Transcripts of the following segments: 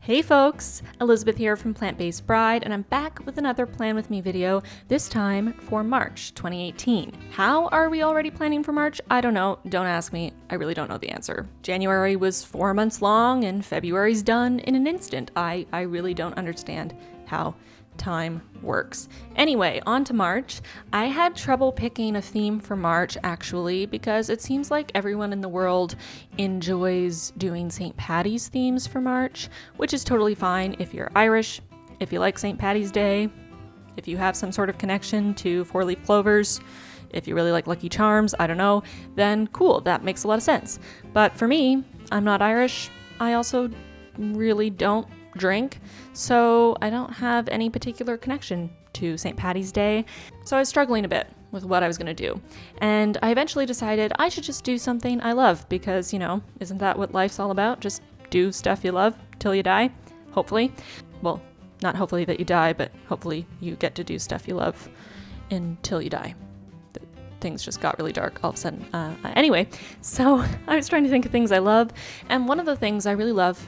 Hey folks, Elizabeth here from Plant-Based Bride, and I'm back with another Plan With Me video, this time for March 2018. How are we already planning for March? I don't know, don't ask me, I really don't know the answer. January was 4 months long and February's done in an instant. I really don't understand how time works. Anyway, on to March. I had trouble picking a theme for March actually because it seems like everyone in the world enjoys doing St. Paddy's themes for March, which is totally fine if you're Irish, if you like St. Paddy's Day, if you have some sort of connection to four-leaf clovers, if you really like Lucky Charms, I don't know, then cool, that makes a lot of sense. But for me, I'm not Irish. I also really don't drink, so I don't have any particular connection to St. Paddy's Day, so I was struggling a bit with what I was going to do. And I eventually decided I should just do something I love because, you know, isn't that what life's all about? Just do stuff you love till you die, hopefully. Well, not hopefully that you die, but hopefully you get to do stuff you love until you die. Things just got really dark all of a sudden. Anyway, so I was trying to think of things I love, and one of the things I really love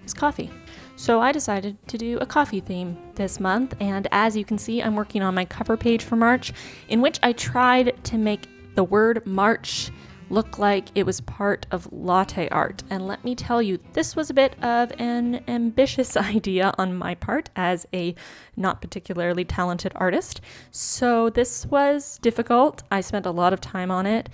is coffee. So I decided to do a coffee theme this month, and as you can see, I'm working on my cover page for March, in which I tried to make the word March look like it was part of latte art. And let me tell you, this was a bit of an ambitious idea on my part as a not particularly talented artist. So this was difficult. I spent a lot of time on it.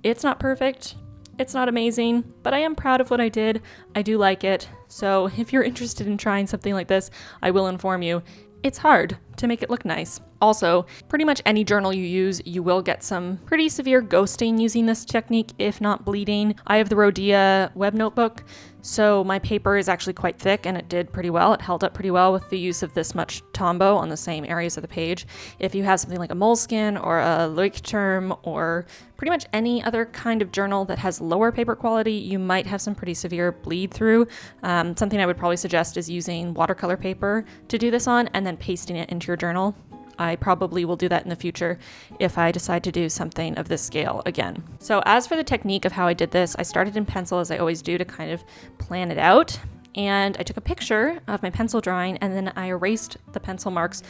It's not perfect. It's not amazing, but I am proud of what I did. I do like it. So if you're interested in trying something like this, I will inform you. It's hard to make it look nice. Also, pretty much any journal you use, you will get some pretty severe ghosting using this technique, if not bleeding. I have the Rhodia Webnotebook, so my paper is actually quite thick and it did pretty well. It held up pretty well with the use of this much Tombow on the same areas of the page. If you have something like a Moleskine or a Leuchtturm or pretty much any other kind of journal that has lower paper quality, you might have some pretty severe bleed through. Something I would probably suggest is using watercolor paper to do this on and then pasting it into your journal. I probably will do that in the future if I decide to do something of this scale again. So as for the technique of how I did this, I started in pencil as I always do to kind of plan it out. And I took a picture of my pencil drawing and then I erased the pencil marks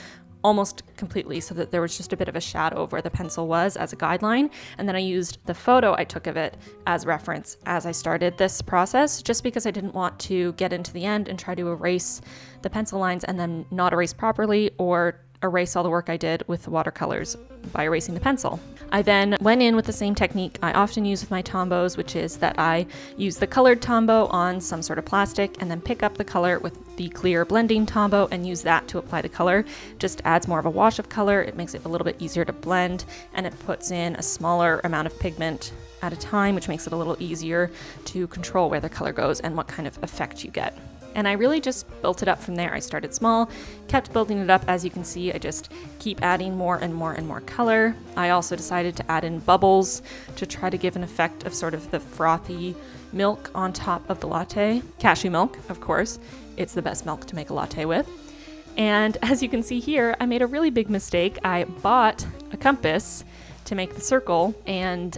almost completely so that there was just a bit of a shadow of where the pencil was as a guideline. And then I used the photo I took of it as reference as I started this process, just because I didn't want to get into the end and try to erase the pencil lines and then not erase properly or erase all the work I did with the watercolors by erasing the pencil. I then went in with the same technique I often use with my Tombows, which is that I use the colored Tombow on some sort of plastic and then pick up the color with the clear blending Tombow and use that to apply the color. Just adds more of a wash of color, it makes it a little bit easier to blend, and it puts in a smaller amount of pigment at a time, which makes it a little easier to control where the color goes and what kind of effect you get. And I really just built it up from there. I started small, kept building it up. As you can see, I just keep adding more and more and more color. I also decided to add in bubbles to try to give an effect of sort of the frothy milk on top of the latte. Cashew milk, of course. It's the best milk to make a latte with. And as you can see here, I made a really big mistake. I bought a compass to make the circle, and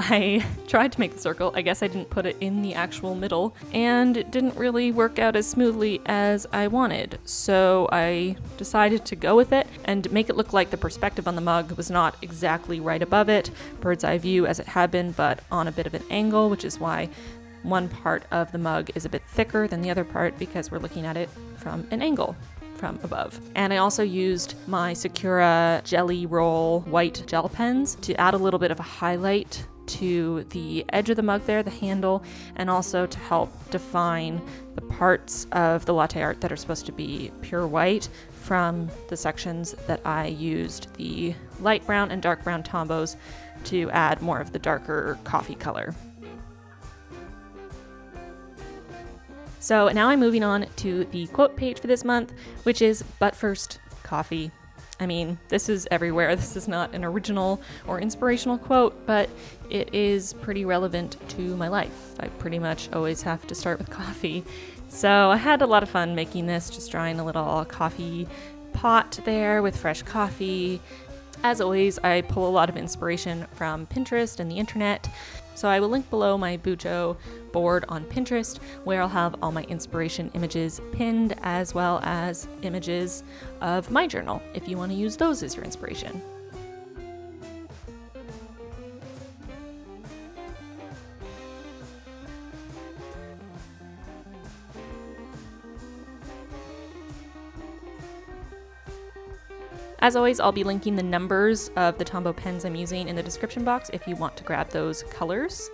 I tried to make the circle. I guess I didn't put it in the actual middle, and it didn't really work out as smoothly as I wanted. So I decided to go with it and make it look like the perspective on the mug was not exactly right above it, bird's eye view as it had been, but on a bit of an angle, which is why one part of the mug is a bit thicker than the other part, because we're looking at it from an angle from above. And I also used my Sakura Gelly Roll white gel pens to add a little bit of a highlight to the edge of the mug there, the handle, and also to help define the parts of the latte art that are supposed to be pure white from the sections that I used the light brown and dark brown Tombows to add more of the darker coffee color. So now I'm moving on to the quote page for this month, which is, "But first, coffee." I mean, this is everywhere. This is not an original or inspirational quote, but it is pretty relevant to my life. I pretty much always have to start with coffee. So I had a lot of fun making this, just drawing a little coffee pot there with fresh coffee. As always, I pull a lot of inspiration from Pinterest and the internet. So I will link below my bujo board on Pinterest, where I'll have all my inspiration images pinned, as well as images of my journal if you want to use those as your inspiration. As always, I'll be linking the numbers of the Tombow pens I'm using in the description box if you want to grab those colors.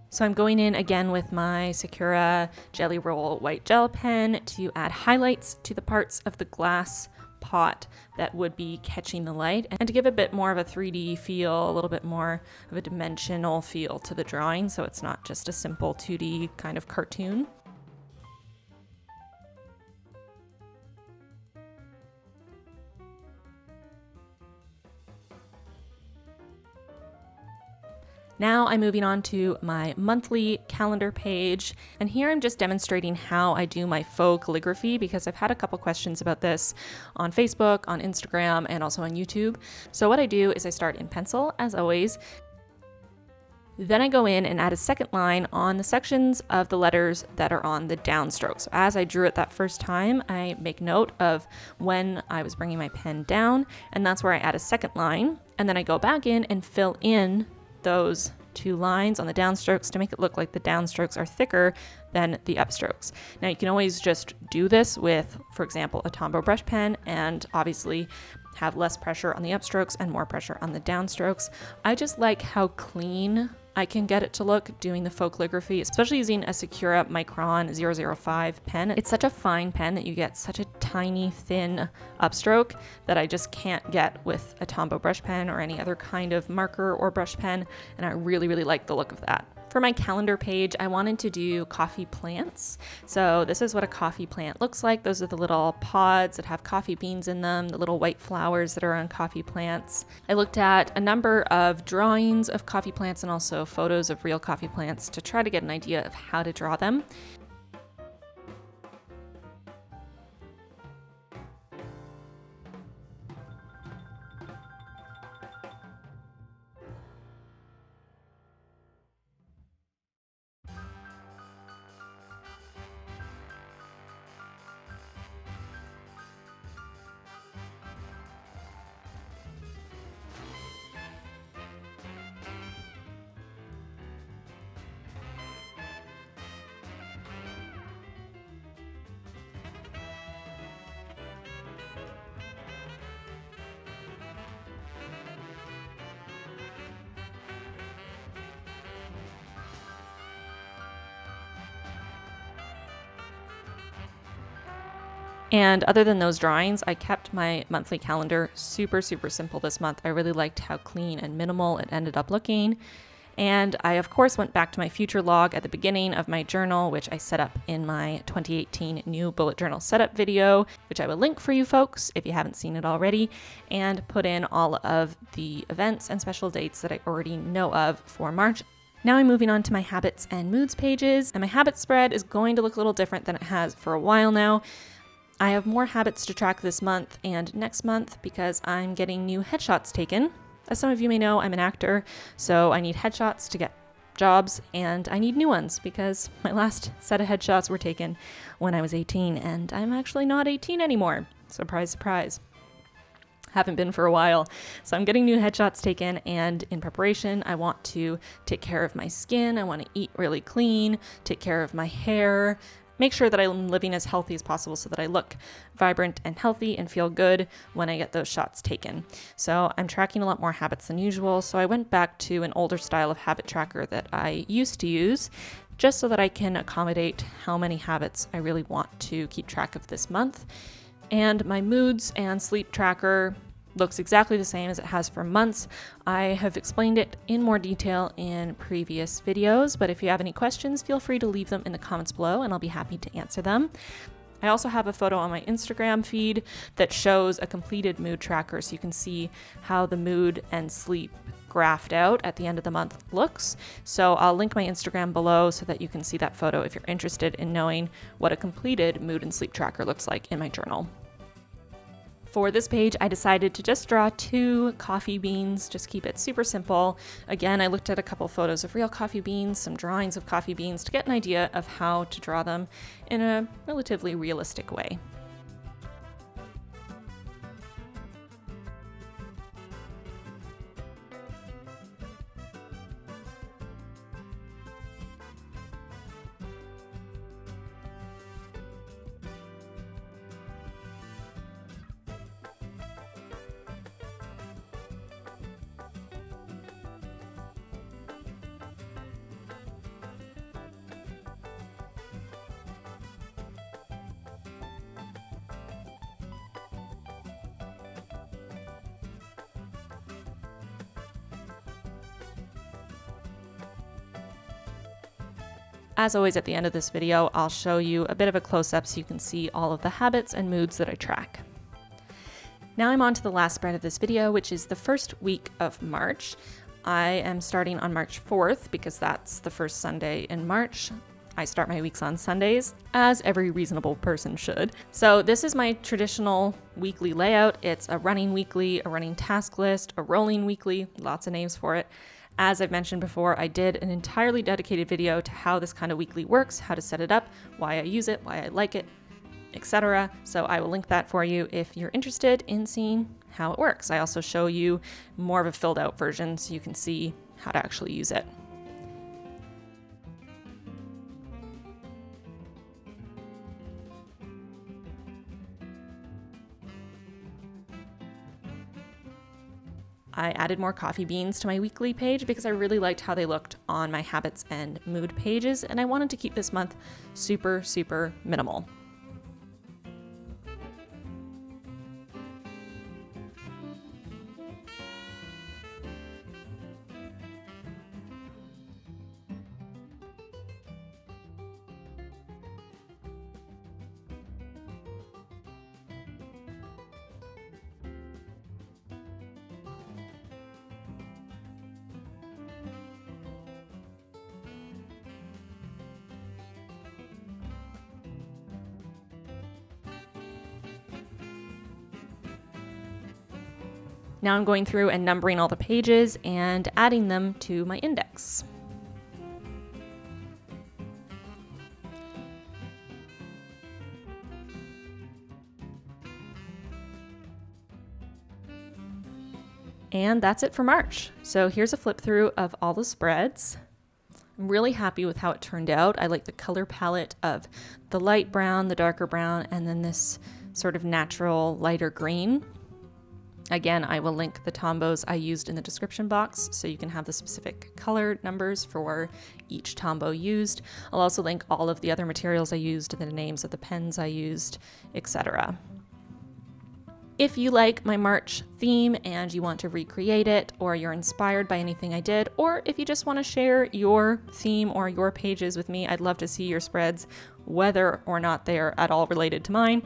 So I'm going in again with my Sakura Gelly Roll white gel pen to add highlights to the parts of the glass pot that would be catching the light, and to give a bit more of a 3D feel, a little bit more of a dimensional feel to the drawing, so it's not just a simple 2D kind of cartoon. Now I'm moving on to my monthly calendar page, and here I'm just demonstrating how I do my faux calligraphy, because I've had a couple questions about this on Facebook, on Instagram, and also on YouTube. So what I do is I start in pencil, as always. Then I go in and add a second line on the sections of the letters that are on the downstroke. So as I drew it that first time, I make note of when I was bringing my pen down, and that's where I add a second line. And then I go back in and fill in those two lines on the downstrokes to make it look like the downstrokes are thicker than the upstrokes. Now you can always just do this with, for example, a Tombow Brush Pen, and obviously have less pressure on the upstrokes and more pressure on the downstrokes. I just like how clean I can get it to look doing the faux calligraphy, especially using a Sakura Micron 005 pen. It's such a fine pen that you get such a tiny, thin upstroke that I just can't get with a Tombow brush pen or any other kind of marker or brush pen, and I really, really like the look of that. For my calendar page, I wanted to do coffee plants. So this is what a coffee plant looks like. Those are the little pods that have coffee beans in them, the little white flowers that are on coffee plants. I looked at a number of drawings of coffee plants and also photos of real coffee plants to try to get an idea of how to draw them. And other than those drawings, I kept my monthly calendar super, super simple this month. I really liked how clean and minimal it ended up looking. And I, of course, went back to my future log at the beginning of my journal, which I set up in my 2018 new bullet journal setup video, which I will link for you folks if you haven't seen it already, and put in all of the events and special dates that I already know of for March. Now I'm moving on to my habits and moods pages, and my habit spread is going to look a little different than it has for a while now. I have more habits to track this month and next month because I'm getting new headshots taken. As some of you may know, I'm an actor, so I need headshots to get jobs, and I need new ones because my last set of headshots were taken when I was 18, and I'm actually not 18 anymore. Surprise, surprise. Haven't been for a while. So I'm getting new headshots taken, and in preparation, I want to take care of my skin. I want to eat really clean, take care of my hair, make sure that I'm living as healthy as possible so that I look vibrant and healthy and feel good when I get those shots taken. So I'm tracking a lot more habits than usual. So I went back to an older style of habit tracker that I used to use just so that I can accommodate how many habits I really want to keep track of this month. And my moods and sleep tracker looks exactly the same as it has for months. I have explained it in more detail in previous videos, but if you have any questions, feel free to leave them in the comments below and I'll be happy to answer them. I also have a photo on my Instagram feed that shows a completed mood tracker so you can see how the mood and sleep graphed out at the end of the month looks. So I'll link my Instagram below so that you can see that photo if you're interested in knowing what a completed mood and sleep tracker looks like in my journal. For this page, I decided to just draw 2 coffee beans, just keep it super simple. Again, I looked at a couple photos of real coffee beans, some drawings of coffee beans to get an idea of how to draw them in a relatively realistic way. As always, at the end of this video, I'll show you a bit of a close-up so you can see all of the habits and moods that I track. Now I'm on to the last spread of this video, which is the first week of March. I am starting on March 4th because that's the first Sunday in March. I start my weeks on Sundays, as every reasonable person should. So this is my traditional weekly layout. It's a running weekly, a running task list, a rolling weekly, lots of names for it. As I've mentioned before, I did an entirely dedicated video to how this kind of weekly works, how to set it up, why I use it, why I like it, etc. So I will link that for you if you're interested in seeing how it works. I also show you more of a filled out version so you can see how to actually use it. I added more coffee beans to my weekly page because I really liked how they looked on my habits and mood pages, and I wanted to keep this month super, super minimal. Now I'm going through and numbering all the pages and adding them to my index. And that's it for March. So here's a flip through of all the spreads. I'm really happy with how it turned out. I like the color palette of the light brown, the darker brown, and then this sort of natural lighter green. Again, I will link the Tombows I used in the description box so you can have the specific color numbers for each Tombow used. I'll also link all of the other materials I used, the names of the pens I used, etc. If you like my March theme and you want to recreate it, or you're inspired by anything I did, or if you just want to share your theme or your pages with me, I'd love to see your spreads, whether or not they are at all related to mine.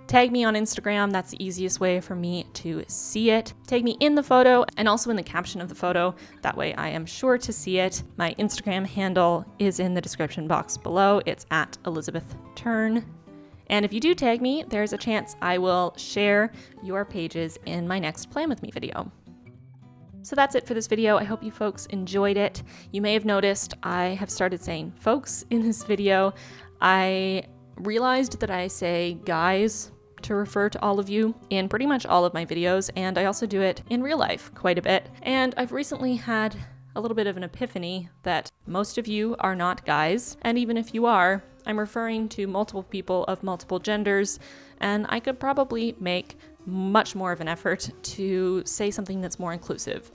Tag me on Instagram, that's the easiest way for me to see it. Tag me in the photo and also in the caption of the photo, that way I am sure to see it. My Instagram handle is in the description box below, it's at Elizabeth Turn. And if you do tag me, there's a chance I will share your pages in my next Plan With Me video. So that's it for this video. I hope you folks enjoyed it. You may have noticed I have started saying folks in this video. I realized that I say guys to refer to all of you in pretty much all of my videos, and I also do it in real life quite a bit. And I've recently had a little bit of an epiphany that most of you are not guys, and even if you are, I'm referring to multiple people of multiple genders, and I could probably make much more of an effort to say something that's more inclusive.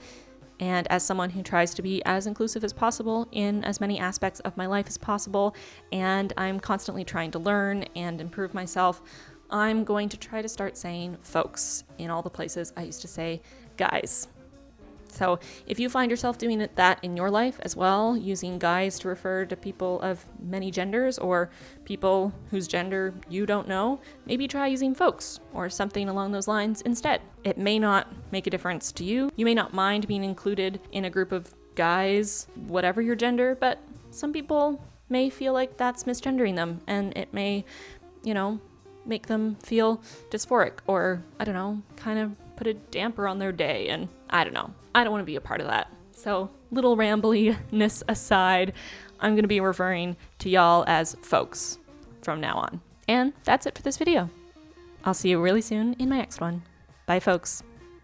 And as someone who tries to be as inclusive as possible in as many aspects of my life as possible, and I'm constantly trying to learn and improve myself, I'm going to try to start saying folks in all the places I used to say guys. So if you find yourself doing that in your life as well, using guys to refer to people of many genders or people whose gender you don't know, maybe try using folks or something along those lines instead. It may not make a difference to you. You may not mind being included in a group of guys, whatever your gender, but some people may feel like that's misgendering them, and it may, make them feel dysphoric or, kind of put a damper on their day, and I don't know. I don't want to be a part of that. So, little rambliness aside, I'm going to be referring to y'all as folks from now on. And that's it for this video. I'll see you really soon in my next one. Bye, folks.